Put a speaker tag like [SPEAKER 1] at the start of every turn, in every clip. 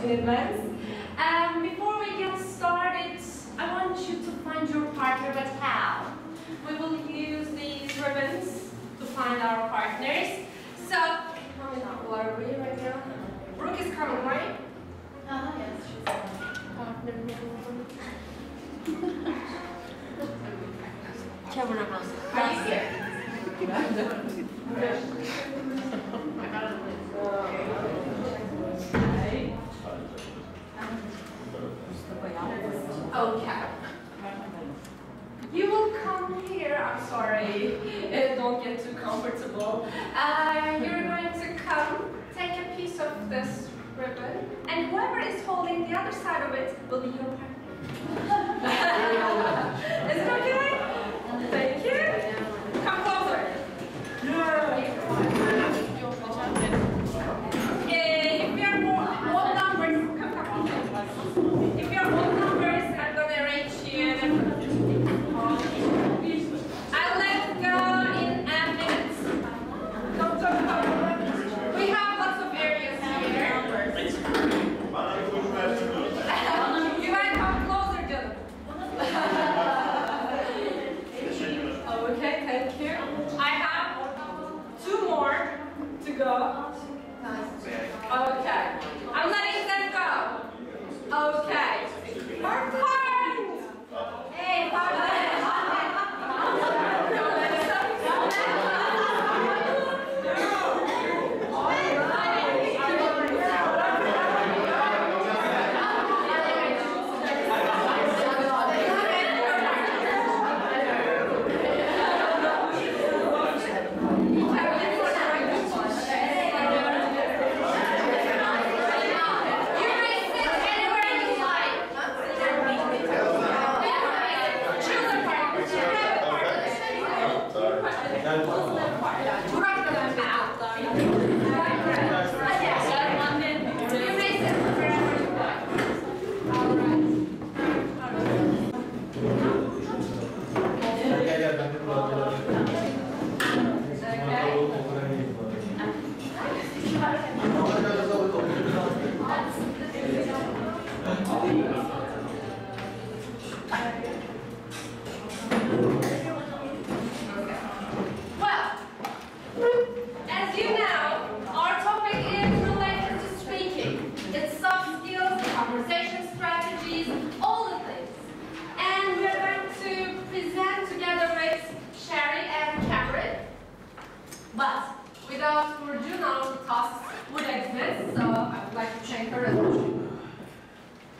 [SPEAKER 1] in advance. Before we get started, I want you to find your partner, but how? We will use these ribbons to find our partners. So, how many people are we right now? Brooke is coming, right?
[SPEAKER 2] Yes, she's
[SPEAKER 1] Partner. Are you here? Okay. You will come here. I'm sorry. Don't get too comfortable. You're going to come, take a piece of this ribbon, and whoever is holding the other side of it will be your partner. Is it okay? Thank you. Come closer. If we are odd numbers, come. If we are odd numbers, I'm going to arrange you. I'll let go in a minute. We have lots of areas here. You might come closer, John. Okay, thank you. I have 2 more to go. Okay. I'm letting them go. Okay. Perfect! Hey,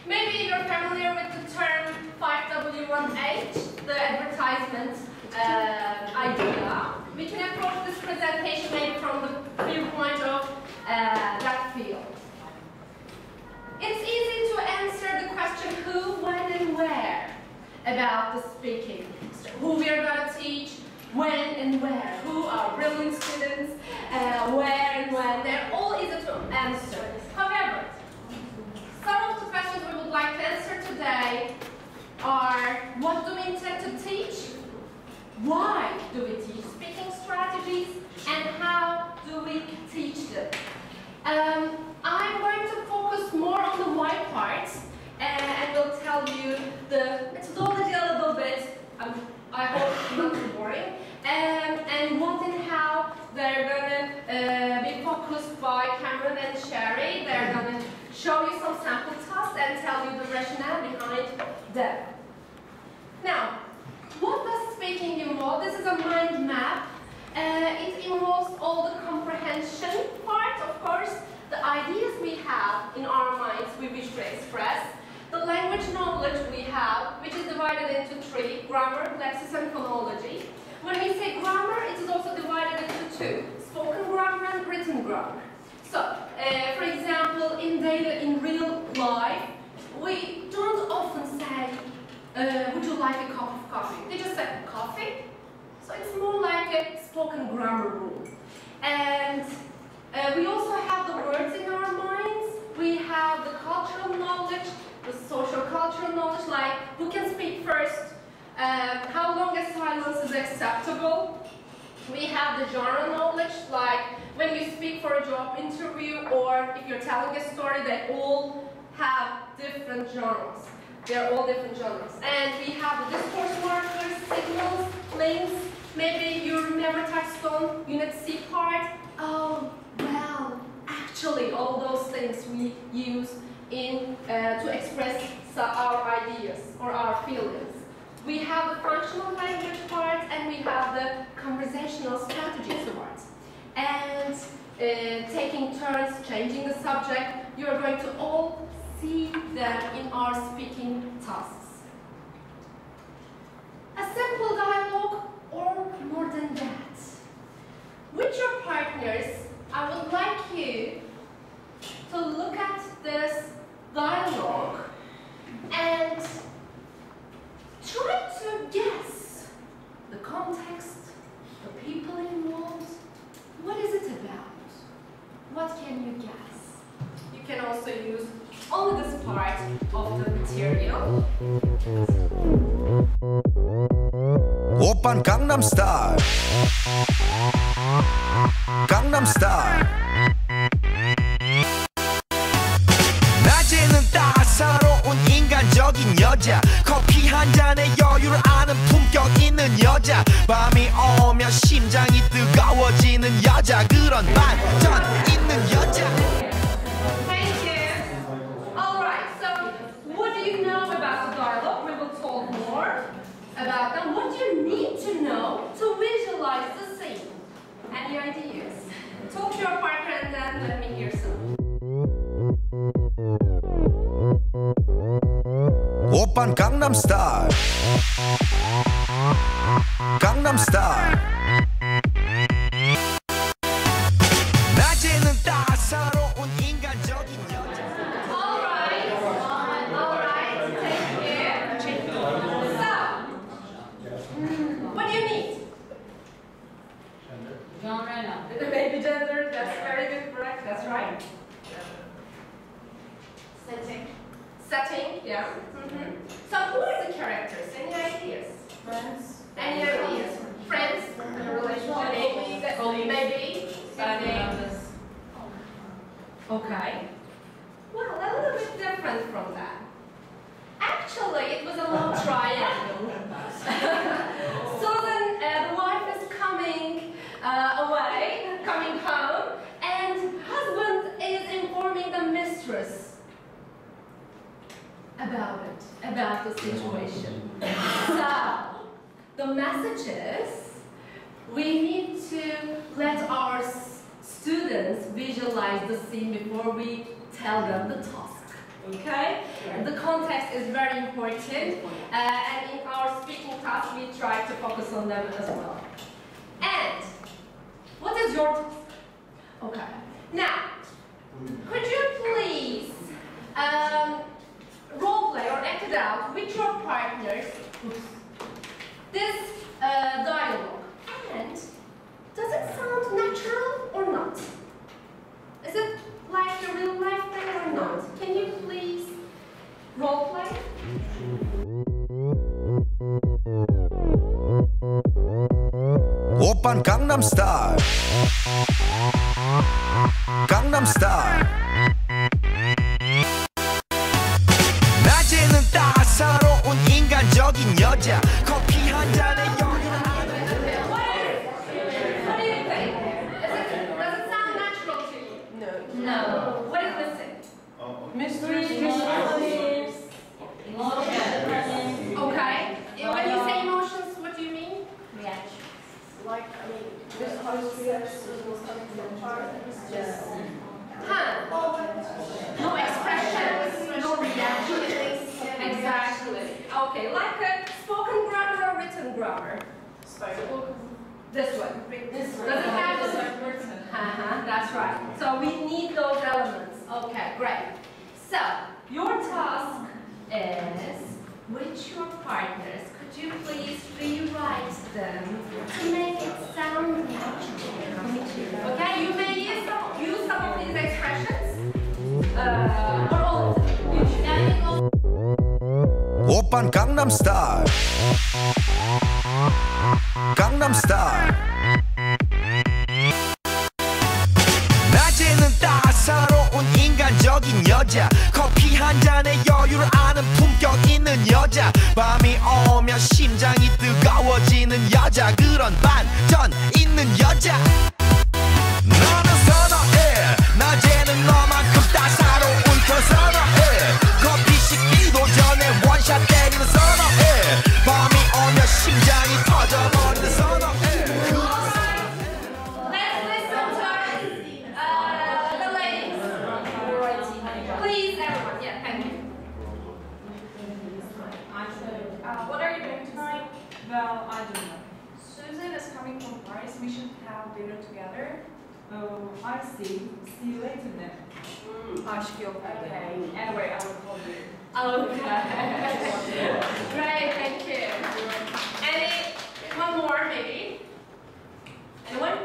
[SPEAKER 1] maybe you're familiar with the term 5W1H, the advertisement idea. We can approach this presentation maybe from the viewpoint of that field. It's easy to answer the question who, when, and where about the speaking. Who we are going to teach, when and where. Who are brilliant students, where and when. They're all easy to answer. However, some of the questions we would like to answer today are: what do we intend to teach? Why do we teach speaking strategies? And how do we teach them? I'm going to focus more on the why part and will tell you the methodology a little bit. I hope not too boring. And what and how they're going to be focused by Cameron and Sherry. They're going to show you some sample tasks and tell you the rationale behind them. Now, what does speaking involve? This is a mind map. It involves all the comprehension part, of course, the ideas we have in our minds we wish to express, the language knowledge we have, which is divided into 3, grammar, lexis, and phonology. When we say grammar, it is also divided into 2, spoken grammar and written grammar. So, for example, in real life, we don't often say, would you like a cup of coffee? They just say coffee. So it's more like a spoken grammar rule. And we also have the words in our minds. We have the cultural knowledge, the social cultural knowledge, like who can speak first, how long a silence is acceptable. We have the genre knowledge, like when you speak for a job interview or if you're telling a story that all have different genres. They're all different genres. And we have the discourse markers, signals, links. Maybe you remember Touchstone, Unit C part. Oh, well, actually all those things we use to express our ideas or our feelings. We have the functional language part and we have the conversational strategies part. And taking turns, changing the subject, you are going to all see them in our speaking tasks. A simple dialogue or more than that. With your partners, I would like you to look at this dialogue and try to guess the context, the people involved. What is it about? What can you guess? You can also use only this part of the material.
[SPEAKER 3] 오빤 강남 스타일 강남 스타일 낮에는 따사로운 인간적인 여자 커피 한 잔에 여유를 아는 품격 있는 여자 밤이 오면 심장이 뜨거워지는 여자 그런 반전 있는 여자
[SPEAKER 1] Thank you. Alright, so what do you know about the dialogue? We will talk more about them. What do you need to know to visualize the scene? Any ideas? Talk to your partner and then let me hear some.
[SPEAKER 3] 오빤 강남 스타일 강남 스타일 낮에는 따사로운 인간적인 여자
[SPEAKER 1] Alright, thank you. So, what do you need?
[SPEAKER 2] Genre no.
[SPEAKER 1] Maybe gender, that's very good, correct, that's right.
[SPEAKER 2] Setting.
[SPEAKER 1] Setting, yeah. So who are the characters? Any ideas?
[SPEAKER 2] Friends.
[SPEAKER 1] Any ideas? Friends? Relationship? Maybe? Okay. Well, a little bit different from that. Actually, it was a love triangle. Susan, the wife is coming away, coming home, and husband is informing the mistress about the situation. So, the message is, we need to let our students visualize the scene before we tell them the task. Okay? The context is very important, and in our speaking task, we try to focus on them as well. And, what is your task? Okay. Now, could you please role play or act it out with your partners this dialogue? And does it sound natural or not? Is it like a real life thing or not? Can you please role play?
[SPEAKER 3] 오빤 강남 스타일 강남 스타일 낮에는 따사로운 인간적인 여자 커피 한 잔에 여유를 아는
[SPEAKER 1] What do you think? Does it sound natural to you? No. What is missing?
[SPEAKER 2] Mystery. Emotion.
[SPEAKER 1] Okay. When you say emotions, what do you mean?
[SPEAKER 2] Reaction.
[SPEAKER 4] Like, I mean, this host reacts was coming from part, just
[SPEAKER 1] No expressions, no reactions. Exactly. Okay, like a spoken grammar or written grammar. This one. Does it have this one? That's right. So we need those elements. Okay, great. So your task is with your partners. Could you please rewrite them to make it sound natural? Okay, you may use some of these expressions or all of them. You should.
[SPEAKER 3] 오빤 강남 스타일 강남 스타일 낮에는 따사로운 인간적인 여자 커피 한 한 잔의 여유를 아는 품격 있는 여자 밤이 오면 심장이 뜨거워지는 여자 그런 반전 있는 여자 너는 선어해 낮에는 너만큼 따사로운 걸 선어해 커피 식기도 전에 원샷 때리는 선어해 밤이 오면 심장이 터져버리는 선어해
[SPEAKER 1] Let's listen to the ladies. Please, everyone. Yeah, thank you.
[SPEAKER 2] What are you doing tonight? Well, I don't know. Susan is coming from Paris. We should have dinner together. Oh, I see. See you later then. Okay. Anyway, I will call you.
[SPEAKER 1] Okay. Great, thank you. One more, maybe? Anyone?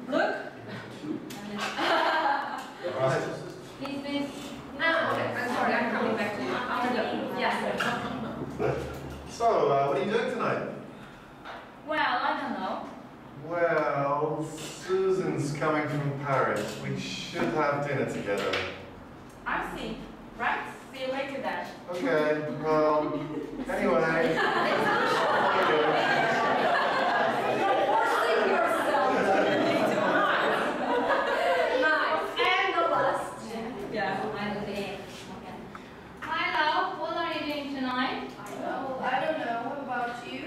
[SPEAKER 1] Look. Please. No, okay. I'm sorry. I'm coming back to you. Yes.
[SPEAKER 5] So, what are you doing tonight?
[SPEAKER 2] Well, I don't know.
[SPEAKER 5] Well, Susan's coming from Paris. We should have dinner together.
[SPEAKER 2] I see. Right? See you later then.
[SPEAKER 5] Okay, well, anyway.
[SPEAKER 1] Forcing yourself to be too nice. And the last.
[SPEAKER 2] Yeah.
[SPEAKER 6] Hi, love. What are you doing tonight?
[SPEAKER 4] Well, I don't know. What about you?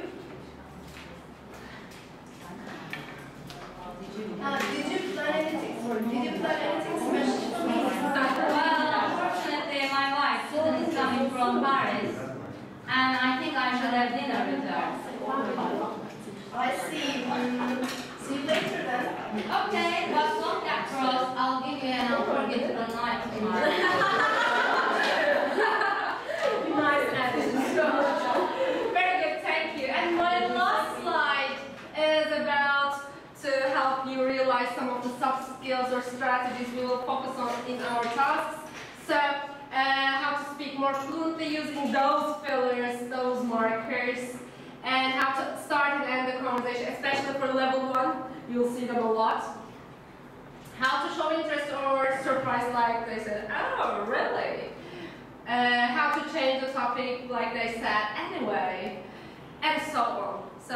[SPEAKER 4] Did you plan anything special for me?
[SPEAKER 6] Well, unfortunately, my wife, Susan, is coming from Paris. And I think I should have dinner with her.
[SPEAKER 4] I see. See you later then.
[SPEAKER 6] Okay, but don't get cross. I'll give you an unforgettable night tomorrow.
[SPEAKER 1] Nice answer. Very good, thank you. And my last slide is about to help you realize some of the soft skills or strategies we will focus on in our tasks. So, how to speak more fluently using those fillers, those markers, and how to start and end the conversation, especially for level 1. You'll see them a lot. How to show interest or surprise, like they said, oh, really? How to change the topic, like they said, anyway, and so on. So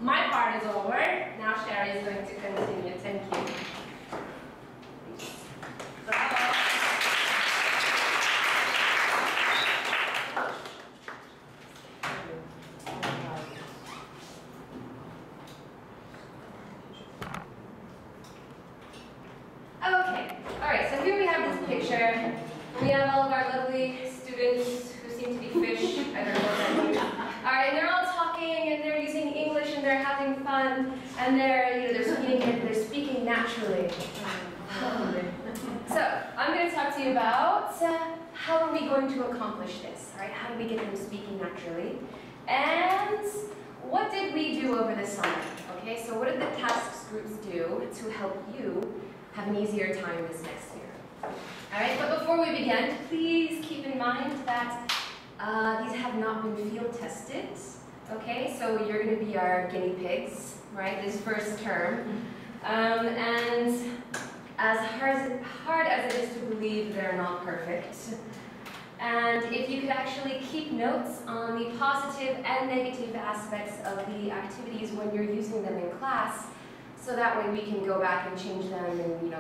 [SPEAKER 1] my part is over. Now Sherry is going to continue. Thank you. Okay. All right. So here we have this picture. We have all of our lovely students who seem to be fish. I don't know what that means. All right, and they're all talking, and they're using English, and they're having fun, and they're speaking naturally. So I'm going to talk to you about how are we going to accomplish this? All right, how do we get them speaking naturally? And what did we do over the summer? Okay, so what did the tasks groups do to help you have an easier time this next year? All right, but before we begin, please keep in mind that these have not been field tested. Okay, so you're going to be our guinea pigs, right, this first term. And as hard as it is to believe, they're not perfect. And if you could actually keep notes on the positive and negative aspects of the activities when you're using them in class, so that way we can go back and change them and,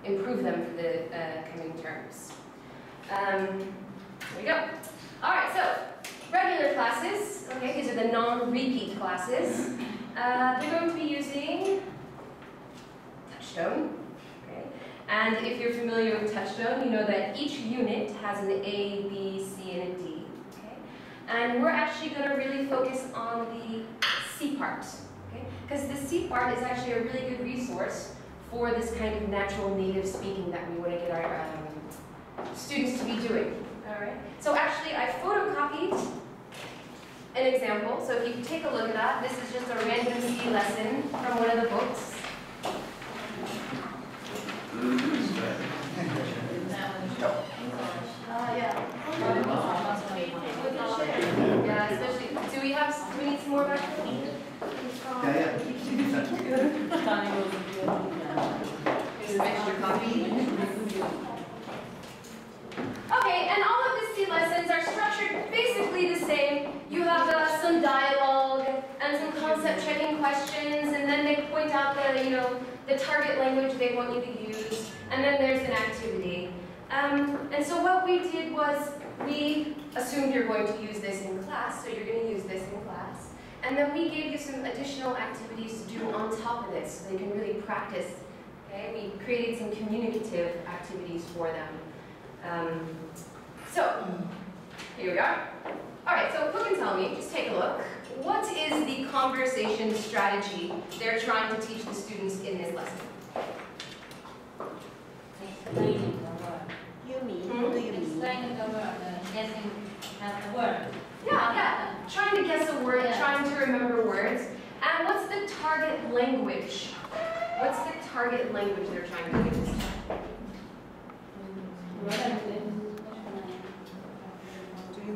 [SPEAKER 1] improve them for the coming terms. There we go. All right, so regular classes, okay, these are the non-repeat classes. They're going to be using Touchstone, okay? And if you're familiar with Touchstone, you know that each unit has an A, B, C, and a D, okay? And we're actually going to really focus on the C part, okay? Because the C part is actually a really good resource for this kind of natural native speaking that we want to get our students to be doing. All right. So actually, I photocopied an example. So if you take a look at that, this is just a random C lesson from one of the books. Yeah, especially. Do we need some more back?
[SPEAKER 5] Yeah.
[SPEAKER 1] Just extra copy. questions, and then they point out the target language they want you to use, and then there's an activity. And so what we did was we assumed you're going to use this in class, so you're going to use this in class. And then we gave you some additional activities to do on top of this, so they can really practice. Okay? We created some communicative activities for them. So, here we are. All right, so who can tell me, just take a look, what is the conversation strategy they're trying to teach the students in this lesson?
[SPEAKER 6] Explaining the word.
[SPEAKER 4] You mean?
[SPEAKER 6] Hmm?
[SPEAKER 4] Do you mean?
[SPEAKER 6] Explaining the word, guessing at the word.
[SPEAKER 1] Yeah. Trying to guess a word,
[SPEAKER 6] Yeah.
[SPEAKER 1] trying to remember words. And what's the target language? What's the target language they're trying to use?
[SPEAKER 4] Do you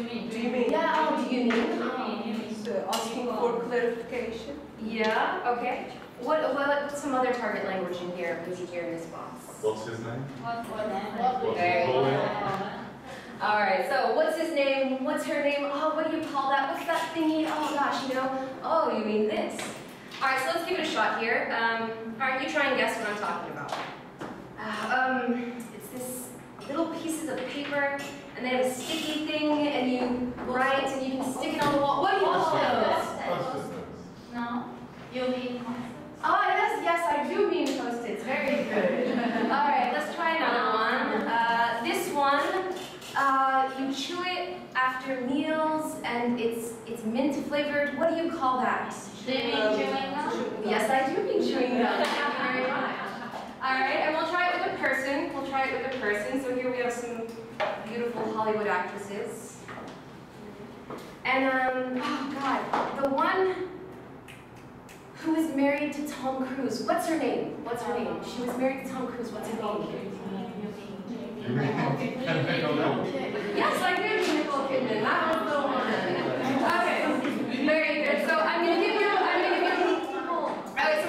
[SPEAKER 4] mean?
[SPEAKER 6] Do you mean?
[SPEAKER 1] Yeah, oh, do you mean?
[SPEAKER 4] So asking for clarification.
[SPEAKER 1] Yeah, okay. What's some other target language in here, maybe here in this box?
[SPEAKER 5] What's his name?
[SPEAKER 6] What's the name?
[SPEAKER 5] What's
[SPEAKER 1] Very
[SPEAKER 5] the
[SPEAKER 1] good.
[SPEAKER 5] name?
[SPEAKER 1] All right, so what's his name? What's her name? Oh, what do you call that? What's that thingy? Oh gosh, oh, you mean this. All right, so let's give it a shot here. All right, you try and guess what I'm talking about. It's this little pieces of paper, and they have a sticky thing, and you write, and you can stick it on the wall. What do you call those?
[SPEAKER 6] No. You mean?
[SPEAKER 1] Oh, yes, I do mean Post-its. Very good. All right, let's try another one. This one, you chew it after meals, and it's mint flavored. What do you call that?
[SPEAKER 6] Do you mean chewing gum?
[SPEAKER 1] Yes, I do mean chewing gum. Thank you very much. All right, and we'll try it with a person. So here we have some beautiful Hollywood actresses. And, oh God, the one who is married to Tom Cruise. What's her name? She was married to Tom Cruise. What's her name? Yes, I do mean Nicole Kidman. That was the one. Okay, very good. So I'm gonna give you. Okay, so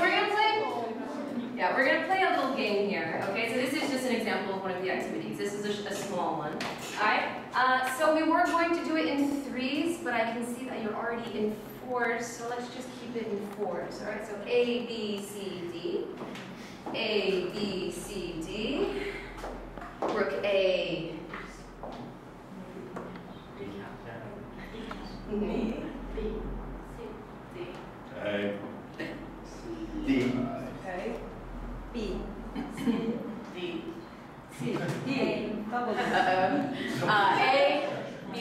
[SPEAKER 1] we're gonna play a little game here. Okay, so this is just an example of one of the activities. This is a small one. All right. So we were going to do it in 3s, but I can see that you're already in 4s. So let's just keep it in 4s. All right. So A, B, C, D. A, B, C, D. Rook A.
[SPEAKER 5] A,
[SPEAKER 4] D. Okay. B. C. D. C. D. Double D.
[SPEAKER 1] A, B,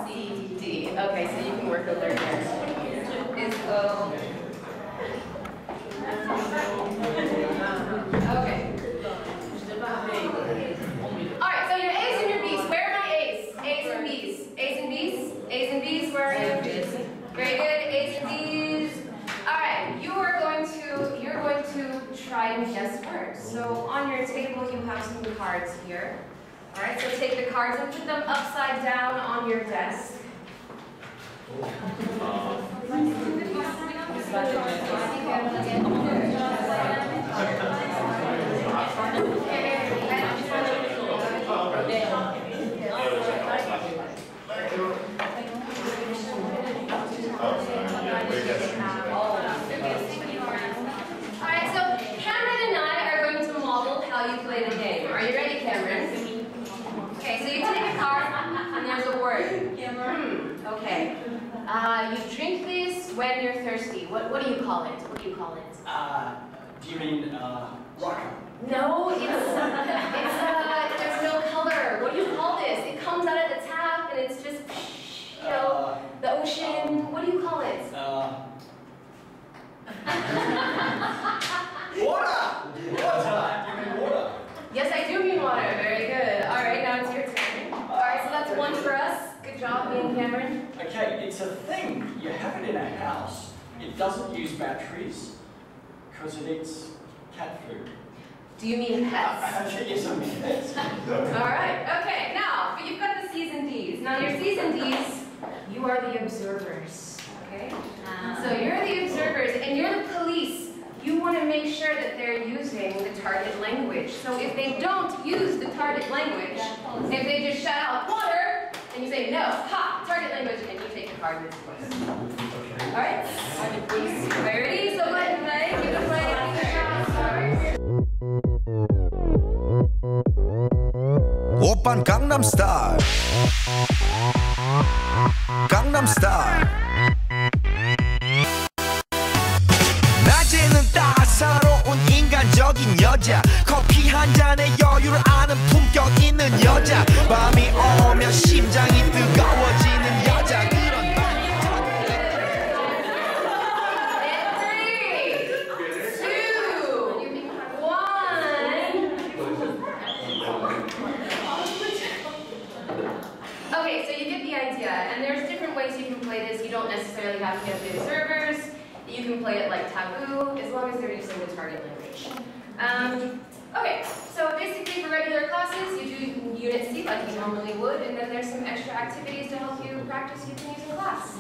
[SPEAKER 1] C, D. Okay, so you can work over here. Is O. Okay. Alright, so your A's and your B's. Where are my A's? A's and B's. A's and B's? A's and B's, where are you? Very good. A's and B's. Alright, you're going to try and guess words. So on your table you have some cards here. Alright, so take the cards and put them upside down on your desk. Alright, so Cameron and I are going to model how you play the game. Are you ready, Cameron? Okay, so you take a card and there's a word. Okay. You drink this when you're thirsty. What do you call it? What do you call it?
[SPEAKER 7] Do you mean rocker?
[SPEAKER 1] No, it's there's no color. What do you call this? It comes out of the tap and it's just, the ocean. What do you call it?
[SPEAKER 7] Water! Water! Do you mean water?
[SPEAKER 1] Yes, I do mean water. Very good. All right, now it's your turn. All right, so that's one for us. Good job, me and Cameron.
[SPEAKER 7] Okay, it's a thing. You have it in a house. It doesn't use batteries because it eats cat food.
[SPEAKER 1] Do you mean pets?
[SPEAKER 7] Yes, I mean pets.
[SPEAKER 1] All right. Okay. Now, but you've got the C's and D's. Now, your C's and D's, you are the observers. Okay. So you're the observers, and you're the police. You want to make sure that they're using the target language. So if they don't use the target language, if they just shout out water, and you say no, ha, target language, and you take a card this way. Alright, very ready? So go ahead and play. Keep it playing.
[SPEAKER 3] 오빤 강남 스타일 강남 스타일 낮에는 따사로운 인간적인 여자 커피 한 잔에 여유를 아는 품격 있는 여자 밤이 오면 심장이 뜨거워지는 여자 그런 말
[SPEAKER 1] Okay, so you get the idea, and there's different ways you can play this. You don't necessarily have to have big servers. You can play it like Taboo, as long as they're using the target language. Okay, so basically for regular classes, you do Unit C like you normally would, and then there's some extra activities to help you practice you can use in class.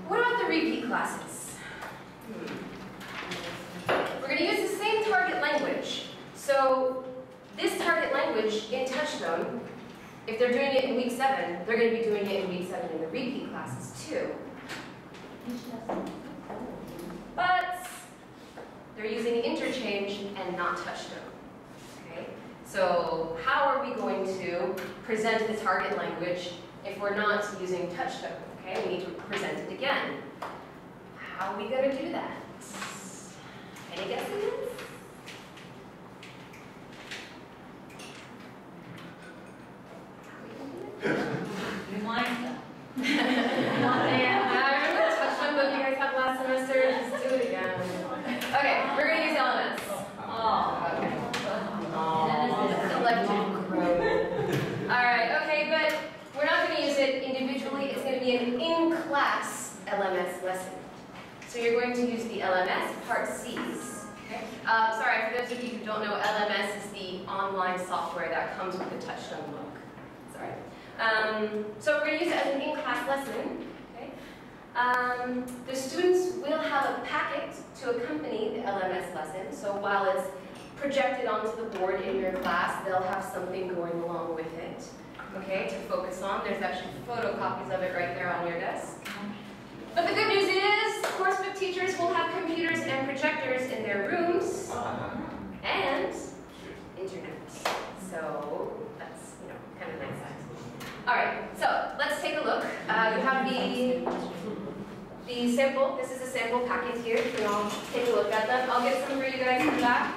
[SPEAKER 1] What about the repeat classes? We're going to use the same target language. So this target language in Touchstone, if they're doing it in week 7, they're going to be doing it in week 7 in the repeat classes too. But they're using interchange and not Touchstone. Okay? So how are we going to present the target language if we're not using Touchstone? Okay, we need to present it again. How are we going to do that? Any guesses?
[SPEAKER 6] Remind them.
[SPEAKER 1] I remember the Touchstone book you guys had last semester. Just do it again. Okay, we're going to use LMS.
[SPEAKER 6] Oh.
[SPEAKER 1] Okay. Oh, selective growth. Alright, okay, but we're not going to use it individually. It's going to be an in-class LMS lesson. So you're going to use the LMS Part C's. Okay? Sorry, for those of you who don't know, LMS is the online software that comes with the Touchstone book. Sorry. So we're going to use it as an in-class lesson. Okay? The students will have a packet to accompany the LMS lesson. So while it's projected onto the board in your class, they'll have something going along with it. Okay, to focus on. There's actually photocopies of it right there on your desk. But the good news is, coursebook teachers will have computers and projectors in their rooms and internet. So that's, kind of nice. All right, so let's take a look. You have the sample. This is a sample packet here. You can all take a look at them. I'll get some for you guys in the back.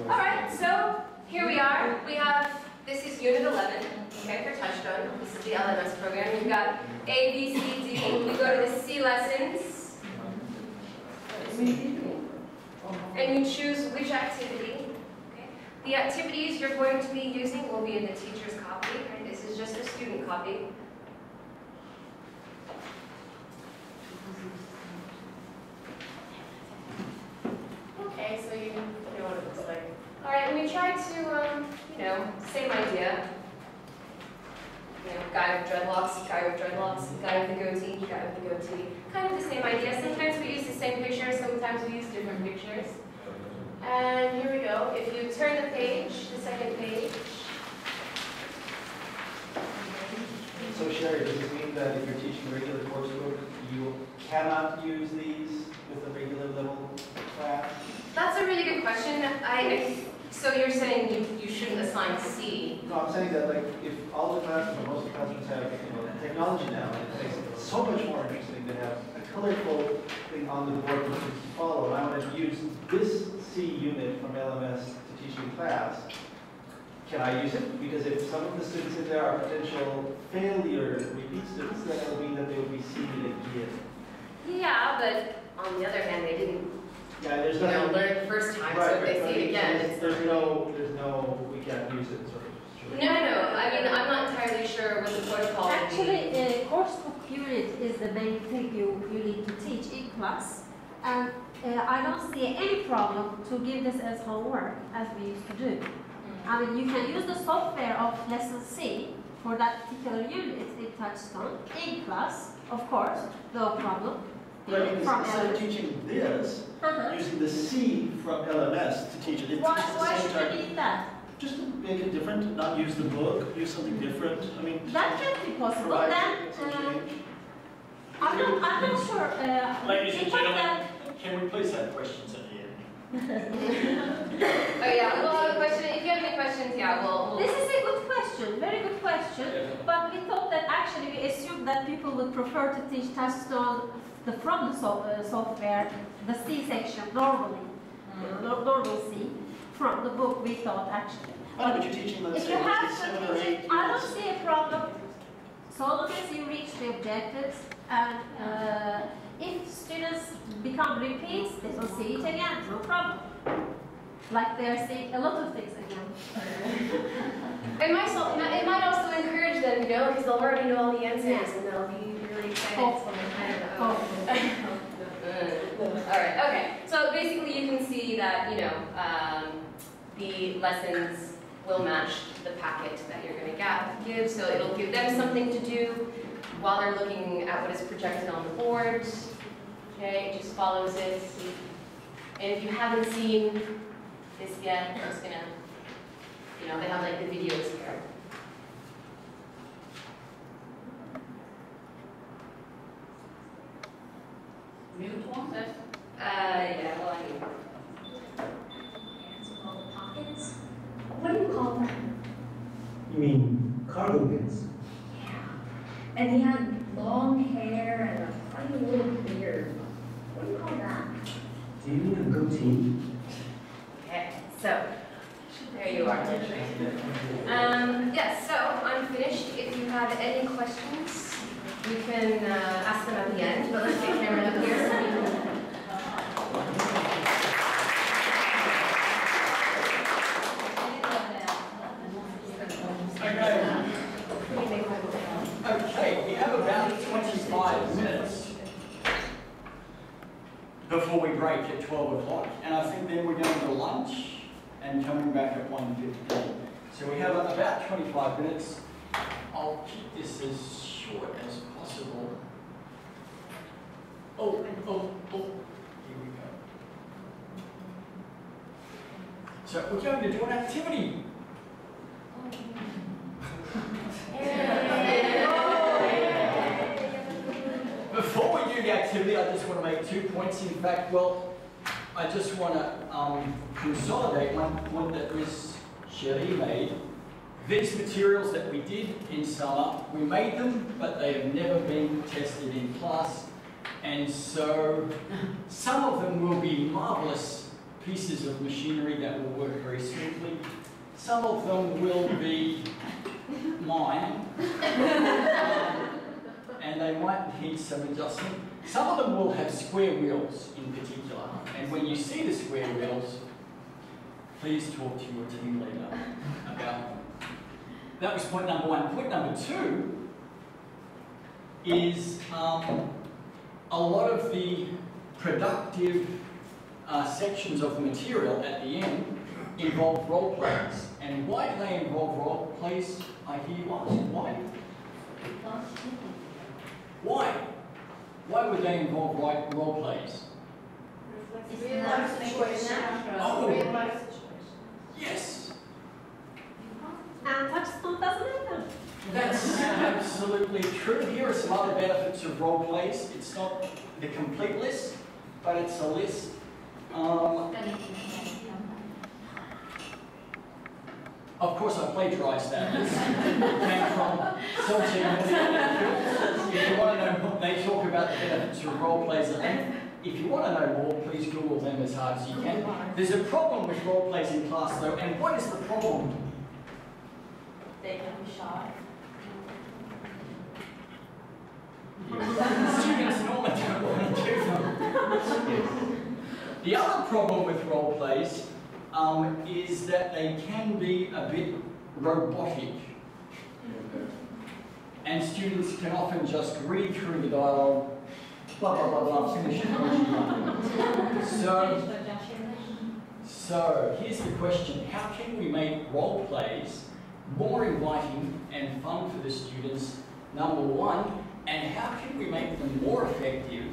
[SPEAKER 1] Alright, so here we are. This is Unit 11, okay, for Touchstone. This is the LMS program. We've got A, B, C, D. We go to the C lessons. And you choose which activity. Okay. The activities you're going to be using will be in the teacher's copy. Right? This is just a student copy. Okay, so you know what it looks like. All right, and we try to, same idea. Guy with dreadlocks, guy with dreadlocks, guy with the goatee, guy with the goatee. Kind of the same idea. Sometimes we use the same picture, sometimes we use different pictures. And here we go. If you turn the page, the second page.
[SPEAKER 8] So Sherry, does this mean that if you're teaching regular coursework, you cannot use these with a regular level class?
[SPEAKER 1] That's a really good question. So you're saying you shouldn't assign C?
[SPEAKER 8] No, I'm saying that if all the classes or most of the classrooms have technology now, it makes it so much more interesting to have a colorful thing on the board for students to follow. And I want to use this C unit from LMS to teach in class. Can I use it? Because if some of the students in there are potential failure repeat students, then it will mean that they will be seeing it again.
[SPEAKER 1] Yeah, but on the other hand, they didn't
[SPEAKER 8] there's nothing,
[SPEAKER 1] learn it the first time, so if they see it again,
[SPEAKER 8] there's no, we can't use it. Sort of.
[SPEAKER 1] No. I mean, I'm not entirely sure with the protocol would be.
[SPEAKER 9] Actually, course book unit is the main thing you need to teach in class. And I don't see any problem to give this as homework, as we used to do. I mean, you can use the software of lesson C for that particular unit in Touchstone in class, of course, no problem.
[SPEAKER 8] But instead of teaching this, using the C from LMS to teach it,
[SPEAKER 9] Why should you need that?
[SPEAKER 8] Just to make it different, not use the book, use something different. I mean,
[SPEAKER 9] That can be possible.
[SPEAKER 8] Right.
[SPEAKER 9] Then, I'm not sure.
[SPEAKER 7] Ladies and
[SPEAKER 9] because
[SPEAKER 7] gentlemen, can we please have questions at the end?
[SPEAKER 1] Oh yeah, we'll have a question. If you have any questions, yeah, we'll.
[SPEAKER 9] This is a good question, very good question.
[SPEAKER 7] Yeah.
[SPEAKER 9] But we thought that actually we assumed that people would prefer to teach Touchstone from the software, the C section normally, normal C, from the book. We thought actually.
[SPEAKER 8] but you're teaching them,
[SPEAKER 9] If
[SPEAKER 8] say,
[SPEAKER 9] you have
[SPEAKER 8] 7 or
[SPEAKER 9] to
[SPEAKER 8] 8
[SPEAKER 9] teach, I don't see a problem. So long as you reach the objectives, and if students become repeats, they will see it again, no problem. Like they're seeing a lot of things again.
[SPEAKER 1] It might also encourage them, you know, because they'll already know all the answers and they'll be really excited.
[SPEAKER 9] Hopefully.
[SPEAKER 1] Alright, okay. So basically you can see that, you know, the lessons will match the packet that you're going to give, so it'll give them something to do while they're looking at what is projected on the board. Okay, it just follows it. And if you haven't seen this yet, I'm just gonna, you know, they have like the videos here.
[SPEAKER 6] Mute one?
[SPEAKER 1] Yeah, well, I mean.
[SPEAKER 10] Pockets? What do you call them?
[SPEAKER 11] You mean cargo pins?
[SPEAKER 10] Yeah. And he had long hair and a funny little beard. What do you call that?
[SPEAKER 11] Do you mean a goatee?
[SPEAKER 1] Okay, so there you are. Yes, so I'm finished. If you have any questions, you can ask them at the end, but let's get Cameron up here so we can.
[SPEAKER 7] Okay, we have about 25 minutes before we break at 12 o'clock, and I think then we're going to lunch and coming back at 1:15. So we have about 25 minutes. I'll keep this as short as possible. Oh, here we go. So we're going to do an activity. Before we do the activity, I just want to make 2 points. In fact, well, I just want to consolidate one point that Ms. Sherry made. These materials that we did in summer, we made them, but they have never been tested in class. And so some of them will be marvelous pieces of machinery that will work very smoothly. Some of them will be mine. And they might need some adjustment. Some of them will have square wheels in particular. And when you see the square wheels, please talk to your team leader about them. That was point number one. Point number two is a lot of the productive sections of the material at the end involve role plays. And why do they involve role plays? I hear you ask. Why? Why? Why would they involve role plays?
[SPEAKER 1] Real life situation.
[SPEAKER 7] Oh.
[SPEAKER 1] Real life situation.
[SPEAKER 7] Yes.
[SPEAKER 9] And Touchstone doesn't happen.
[SPEAKER 7] That's absolutely true. Here are some other benefits of role plays. It's not the complete list, but it's a list. Of course, I plagiarised that. This came from Celtic. If you want to know more, they talk about the benefits of role plays at length. If you want to know more, please Google them as hard as you can. There's a problem with role plays in class, though, and what is the problem?
[SPEAKER 6] They can be shy.
[SPEAKER 7] Students normally don't want to do them. The other problem with role plays is that they can be a bit robotic. and students can often just read through the dialogue, blah, blah, blah, blah, finish it. So here's the question: how can we make role plays more inviting and fun for the students, number one, and how can we make them more effective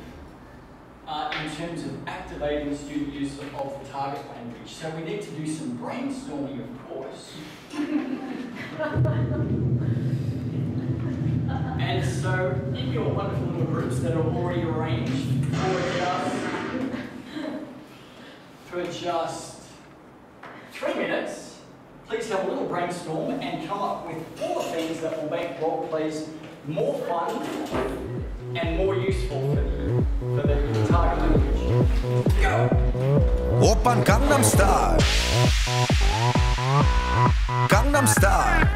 [SPEAKER 7] in terms of activating student use of the target language? So we need to do some brainstorming, of course. And so in your wonderful little groups that are already arranged for just 3 minutes, please have a little brainstorm and come up with 4 things that will make role plays more fun and more useful for the target language. Go!
[SPEAKER 3] 오빤 강남 스타일 강남 스타일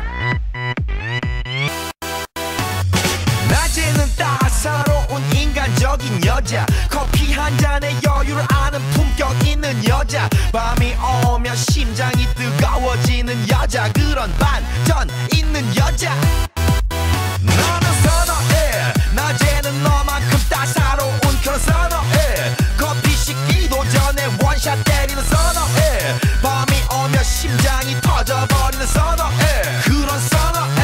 [SPEAKER 3] 낮에는 따사로운 인간적인 여자 커피 한 잔에 여유를 아는 품격 있는 여자 밤이 오면 심장이 뜨거워지는 여자 그런 반전 있는 여자 너는 선호해 낮에는 너만큼 따사로운 그런 선호해 커피 식기도 전에 원샷 때리는 선호해 밤이 오면 심장이 터져버리는 선호해 그런 선호해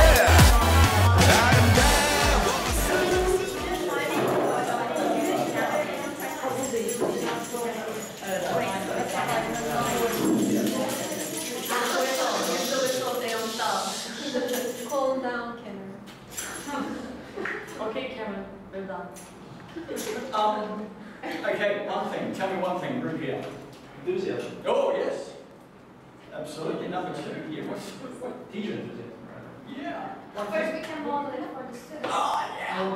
[SPEAKER 1] Calm down, Cameron.
[SPEAKER 2] Okay, Cameron, well done.
[SPEAKER 7] Okay, one thing. Tell me one thing, group here.
[SPEAKER 8] Enthusiasm.
[SPEAKER 7] Oh, yes. Absolutely. Number 2. Yeah, what's
[SPEAKER 8] Teacher enthusiasm, right?
[SPEAKER 7] yeah.
[SPEAKER 4] First, we can model it for the students.
[SPEAKER 7] Oh, yeah.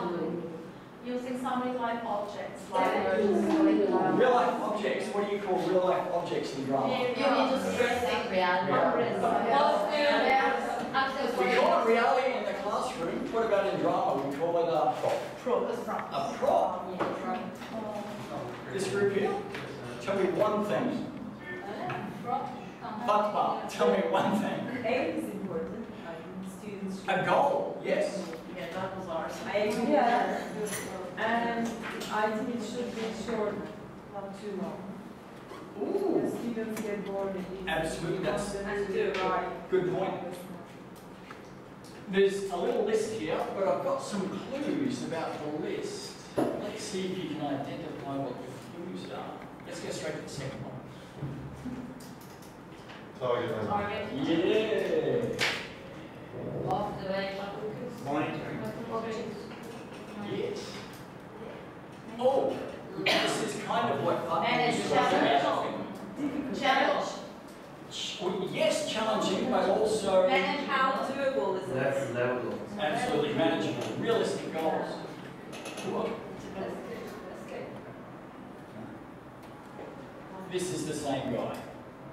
[SPEAKER 2] Using some real-life objects,
[SPEAKER 7] Real life objects. What do you call real life objects in drama?
[SPEAKER 6] You need to first think reality.
[SPEAKER 7] We call it reality in the classroom. What about in drama? We call it a prop. A prop. This group here. Tell me one thing. Fatma, tell me one thing.
[SPEAKER 2] Aim is important. Students should...
[SPEAKER 7] A goal, yes.
[SPEAKER 2] Yeah, that was ours. I agree. Yeah. And I think it should be short, not too long.
[SPEAKER 7] Ooh.
[SPEAKER 2] The students get bored easily.
[SPEAKER 7] Absolutely, that's
[SPEAKER 2] right.
[SPEAKER 7] good point. There's a little list here, but I've got some clues about the list. Let's see if you can identify what the clues are. Let's go straight to the second one.
[SPEAKER 5] Target language.
[SPEAKER 7] Yeah.
[SPEAKER 6] Off the way.
[SPEAKER 8] Monitoring.
[SPEAKER 7] Yes. Oh, this is kind of what
[SPEAKER 6] And it's challenge.
[SPEAKER 7] Well, yes, challenging, but also
[SPEAKER 6] Manage how doable is
[SPEAKER 8] That's
[SPEAKER 6] this?
[SPEAKER 8] level.
[SPEAKER 7] absolutely manageable. Realistic goals. Cool. This is the same guy.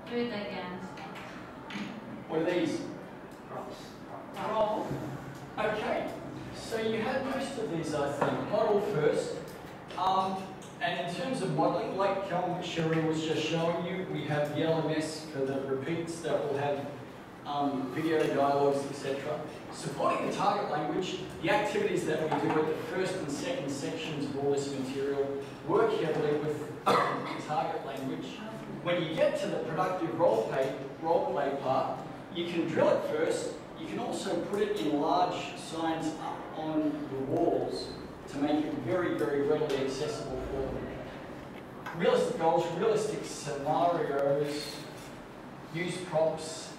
[SPEAKER 6] Do it again.
[SPEAKER 7] What are these?
[SPEAKER 2] Roll.
[SPEAKER 7] Okay, so you have most of these, I think. Model first. And in terms of modeling, like Sherry was just showing you, we have the LMS for the repeats that will have video dialogues, etc. Supporting the target language, the activities that we do at the first and second sections of all this material work heavily with the target language. When you get to the productive role play part, you can drill it first. You can also put it in large signs up on the walls to make it very, very readily accessible for them. Realistic goals, realistic scenarios, use props,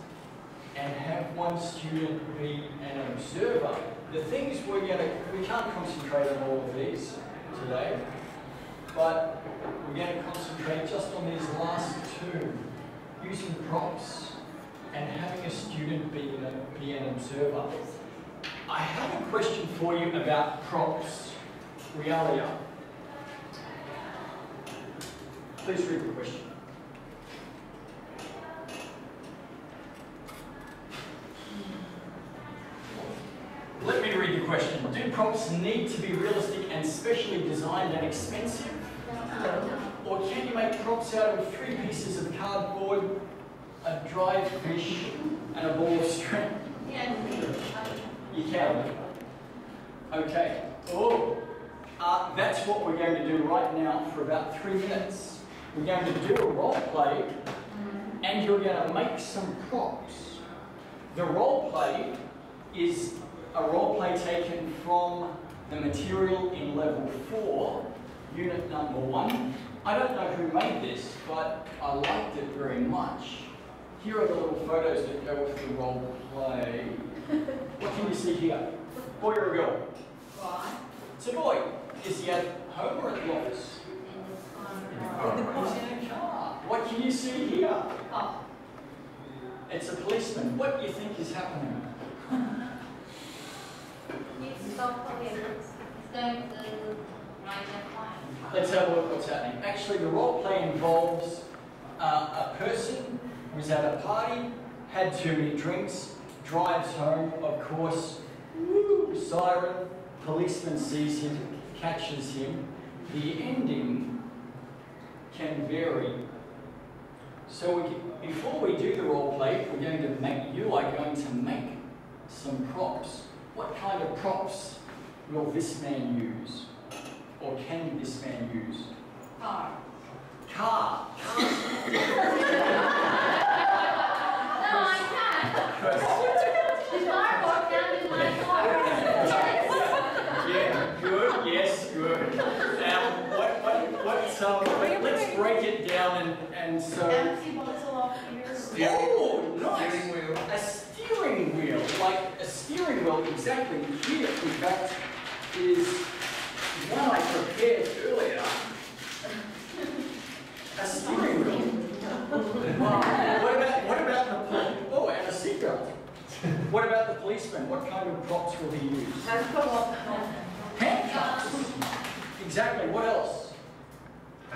[SPEAKER 7] and have one student be an observer. The things we can't concentrate on all of these today, but we're going to concentrate just on these last 2, using props and having a student be an observer. I have a question for you about props. Realia. Please read the question. Let me read the question. Do props need to be realistic and specially designed and expensive? Or can you make props out of 3 pieces of cardboard, a dried fish, and a ball of string?
[SPEAKER 6] Yeah.
[SPEAKER 7] You can. Okay. Oh, that's what we're going to do right now for about 3 minutes. We're going to do a role play, and you're going to make some props. The role play is a role play taken from the material in level 4, unit number 1. I don't know who made this, but I liked it very much. Here are the little photos that go with the role play. What can you see here? Boy or a girl?
[SPEAKER 6] Boy.
[SPEAKER 7] It's a boy. Is he at home or at the office? He's in a car. What can you see here?
[SPEAKER 6] Oh.
[SPEAKER 7] It's a policeman. What do you think is happening?
[SPEAKER 6] He's stopped him. He's going to write a fine.
[SPEAKER 7] Let's have a look what's happening. Actually, the role play involves a person who's at a party, had too many drinks, drives home, of course, woo, siren, policeman sees him, catches him. The ending can vary. So before we do the role play, we're going to make, you are going to make some props. What kind of props will this man use? Or can this man use?
[SPEAKER 6] Car.
[SPEAKER 7] Car.
[SPEAKER 6] No, I can't. The car can be my car.
[SPEAKER 7] Yeah, good, yes, good. Let's break it down and so...
[SPEAKER 2] Empty bottle of beer.
[SPEAKER 7] Oh, nice! A steering wheel, like a steering wheel exactly here, in fact, is one I prepared earlier. A steering wheel. What about the oh, and a seatbelt. What about the policeman? What kind of props will he use? Handcuffs. Exactly. What else? A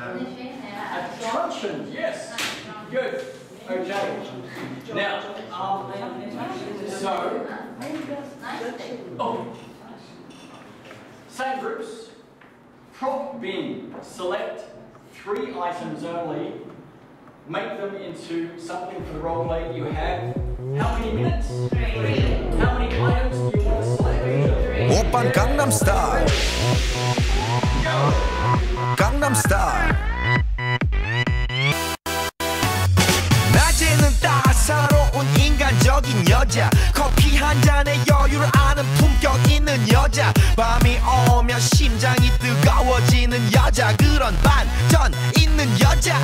[SPEAKER 7] truncheon. Yes. Good. Okay. Now, so. Oh. Same groups. Prop bin. Select 3 items only. Make them into something for the role play. You have how many minutes?
[SPEAKER 6] 3.
[SPEAKER 7] How many items do you want to select?
[SPEAKER 3] 오빤 강남 스타일 강남 스타일 낮에는 따사로운 인간적인 여자 커피 한 잔에 여유를 아는 품격 있는 여자 밤이 오면 심장이 뜨거워지는 여자 그런 반전 있는 여자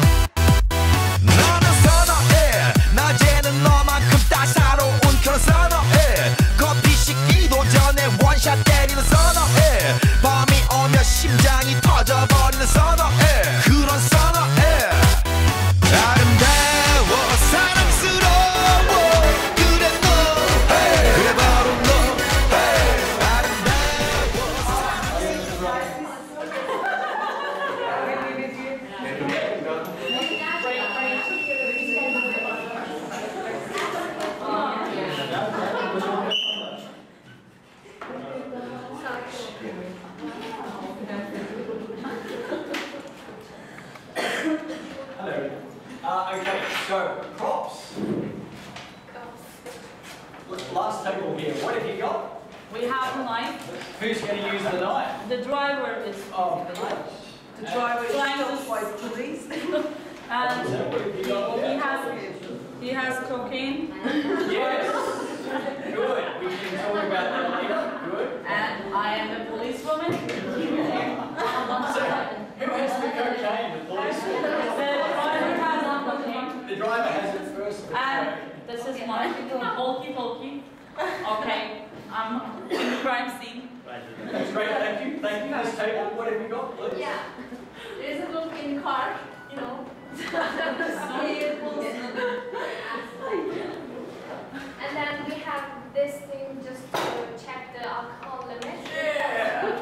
[SPEAKER 3] 너는 선호해 낮에는 너만큼 따사로운 그런 선호해 커피 식기도 전에 원샷 때리는 선호해 밤이 오면 심장이 터져버리는 선호해 그런 선호해 아름다워 사랑스러워 그래 너 그래 바로 너 아름다워
[SPEAKER 7] Okay, so props. Last table here. What have you got?
[SPEAKER 2] We have a knife.
[SPEAKER 7] Who's going to use the knife?
[SPEAKER 2] The driver is
[SPEAKER 7] Oh,
[SPEAKER 2] the knife.
[SPEAKER 7] The
[SPEAKER 2] driver is trying to fight police. And he has cocaine.
[SPEAKER 7] Yes. Good. We can talk about that later. Good.
[SPEAKER 2] And I am a policewoman.
[SPEAKER 7] So, who has the cocaine? The policeman. The driver has it first.
[SPEAKER 2] And this is my walkie-talkie. Okay, I'm in the crime scene.
[SPEAKER 7] That's great. Thank you. Thank you. This table. What have you got, please?
[SPEAKER 1] Yeah. There's a book in car, you know. And then we have this thing just to check the alcohol limit.
[SPEAKER 7] Yeah.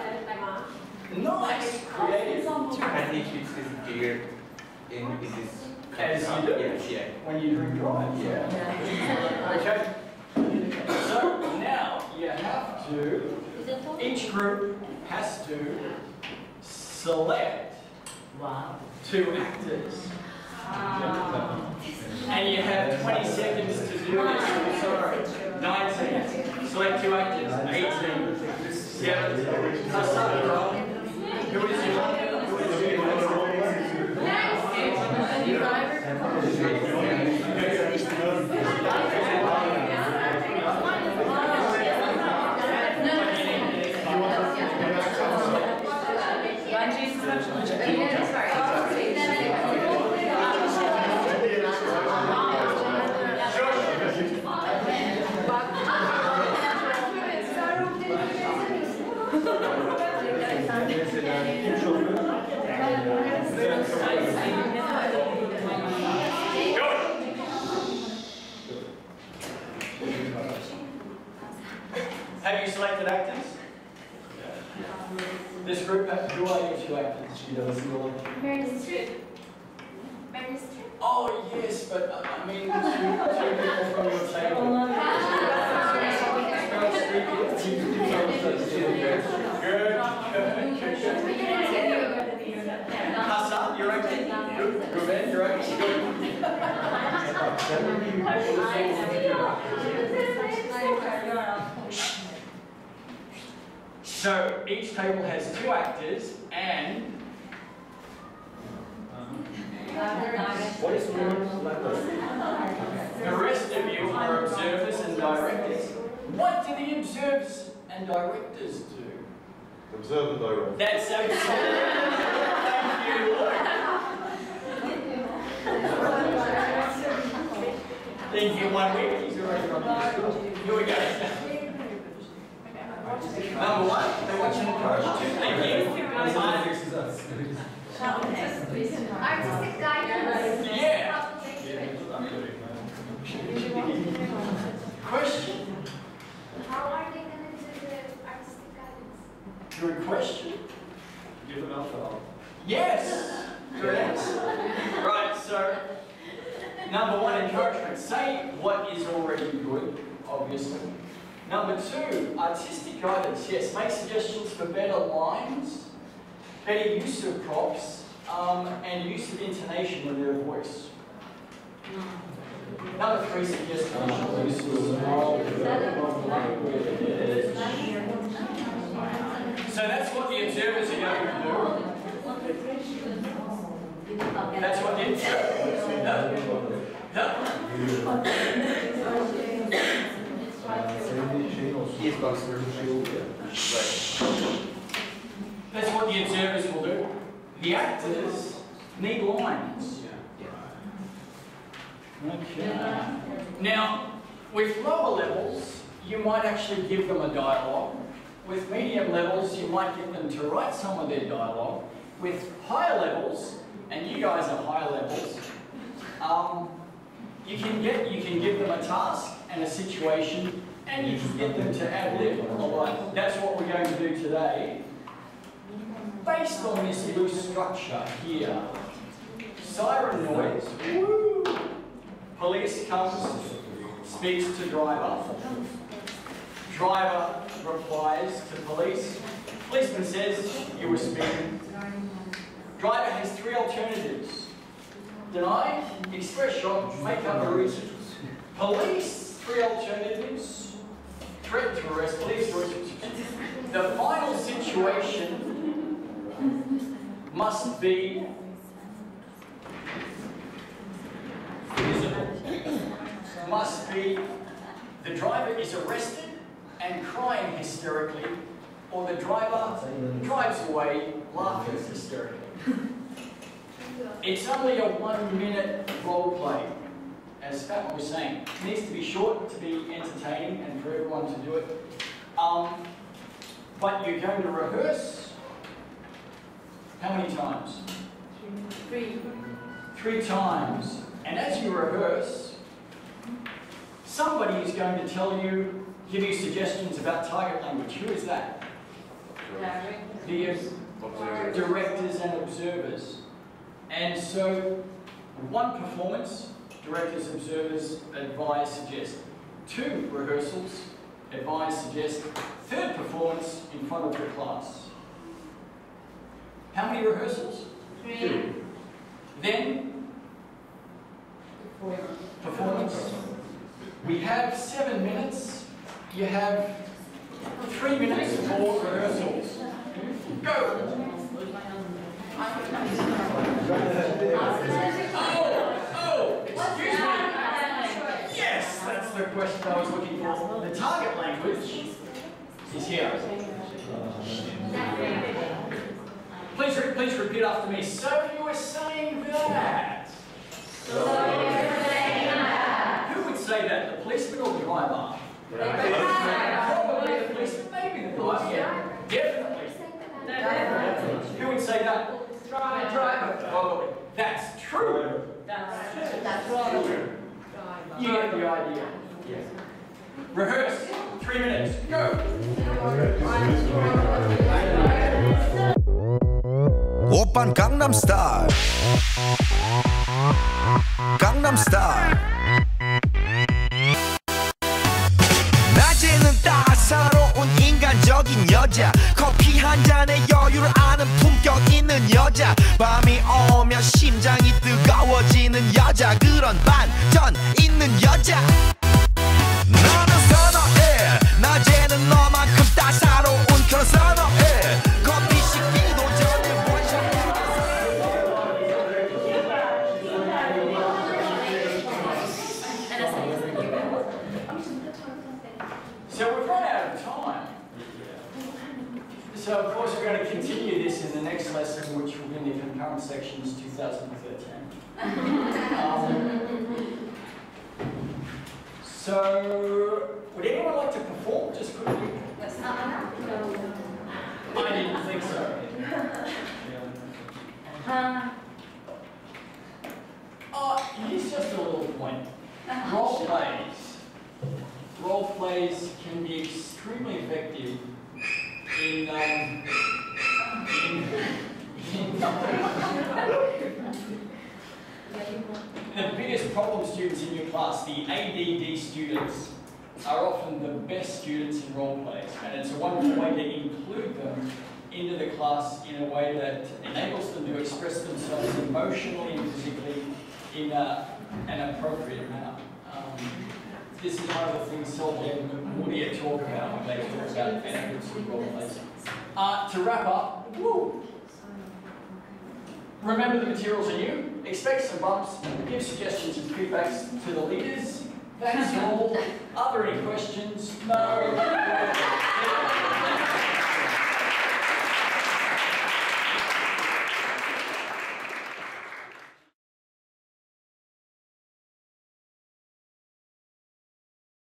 [SPEAKER 7] Nice. Creative.
[SPEAKER 12] I think it's clear in this.
[SPEAKER 7] As you do.
[SPEAKER 12] Yes, yeah.
[SPEAKER 7] When you drink drive. Yeah. Okay. So now you have to. Each group has to select 2 actors. And you have 20 seconds to do it. Sorry. 19. Select 2 actors. 18. 7. Who is your Have you selected actors? This group, who are your two actors?
[SPEAKER 1] Meryl Streep.
[SPEAKER 7] Oh, yes, but I mean, two people from your table. Hassan, you're acting. Ruben, you're acting. So each table has two actors and
[SPEAKER 11] What is the
[SPEAKER 7] rest of you are observers and directors. What do the observers and directors do?
[SPEAKER 5] Observe and direct.
[SPEAKER 7] That's so simple. Thank you. Didn't get 1 week, he's already on this. Here we go. Number 1, they want you to encourage you. Thank you.
[SPEAKER 1] Artistic guidance.
[SPEAKER 7] Yeah. Question.
[SPEAKER 1] How are they going to do the artistic guidance?
[SPEAKER 7] Good question.
[SPEAKER 8] Give them alpha.
[SPEAKER 7] Yes. Good answer. Right, so number 1, encouragement. Say what is already good, obviously. Number 2, artistic guidance. Yes, make suggestions for better lines, better use of props, and use of intonation in their voice. Number 3, suggestions. So that's what the observers are going to do. That's what the observers do. That's what the observers will do. The actors need lines. Okay. Now, with lower levels, you might actually give them a dialogue. With medium levels, you might get them to write some of their dialogue. With higher levels, and you guys are higher levels, you can give them a task and a situation, and you can get them to ad-lib a line. That's what we're going to do today. Based on this loose structure here, siren noise, woo! Police comes, speaks to driver. Driver replies to police. Policeman says, you were speeding. Driver has 3 alternatives. Deny, express shock, make up a reason. Police, 3 alternatives. Threat to arrest, police, the final situation must be visible. Must be the driver is arrested and crying hysterically, or the driver drives away laughing hysterically. It's only a 1-minute role play, as Fatma was saying. It needs to be short to be entertaining and for everyone to do it. But you're going to rehearse how many times?
[SPEAKER 1] 3.
[SPEAKER 7] 3 times. And as you rehearse, somebody is going to tell you, give you suggestions about target language. Who is that? The directors and observers. And so, 1 performance, directors, observers, advise, suggest. 2 rehearsals, advise, suggest. 3rd performance in front of the class. How many rehearsals?
[SPEAKER 1] 3.
[SPEAKER 7] Then, performance. We have 7 minutes. You have 3 minutes for rehearsals. Go! Excuse me. Yes, that's the question I was looking for. The target language is here. Please repeat after me. So you were saying that. Who would say that? The policeman or the driver? Probably the policeman, maybe the driver. Yeah, definitely. Who would say that? Driver. Probably. That's true. That's true. You get the idea. Yes. Rehearse. 3 minutes. Go.
[SPEAKER 3] 오빤 강남 스타일 강남 스타일 낮에는 따사로운 인간적인 여자 커피 한 잔에 여유를 아는 품격 있는 여자 밤이 오면 심장이 뜨거워지는 여자 그런 반전 있는 여자 너는 선호해 낮에는 너만큼 따사로운 그런 선호해 커피 식기도 전에
[SPEAKER 7] So we've run out of time. So of course we're going to continue this in the next lesson, which will be in the concurrent sections 2013. So would anyone like to perform just quickly? I didn't think so. Here's just a little point. Role plays can be extremely effective in the biggest problem students in your class, the ADD students, are often the best students in role plays, and it's a wonderful way to include them into the class in a way that enables them to express themselves emotionally and physically in an appropriate manner. This is one of the things Selby and Woody talk about when they talk about benefits of role plays. To wrap up, remember the materials are new, expect some bumps, give suggestions and feedbacks to the leaders. That's all. Are there any questions? No.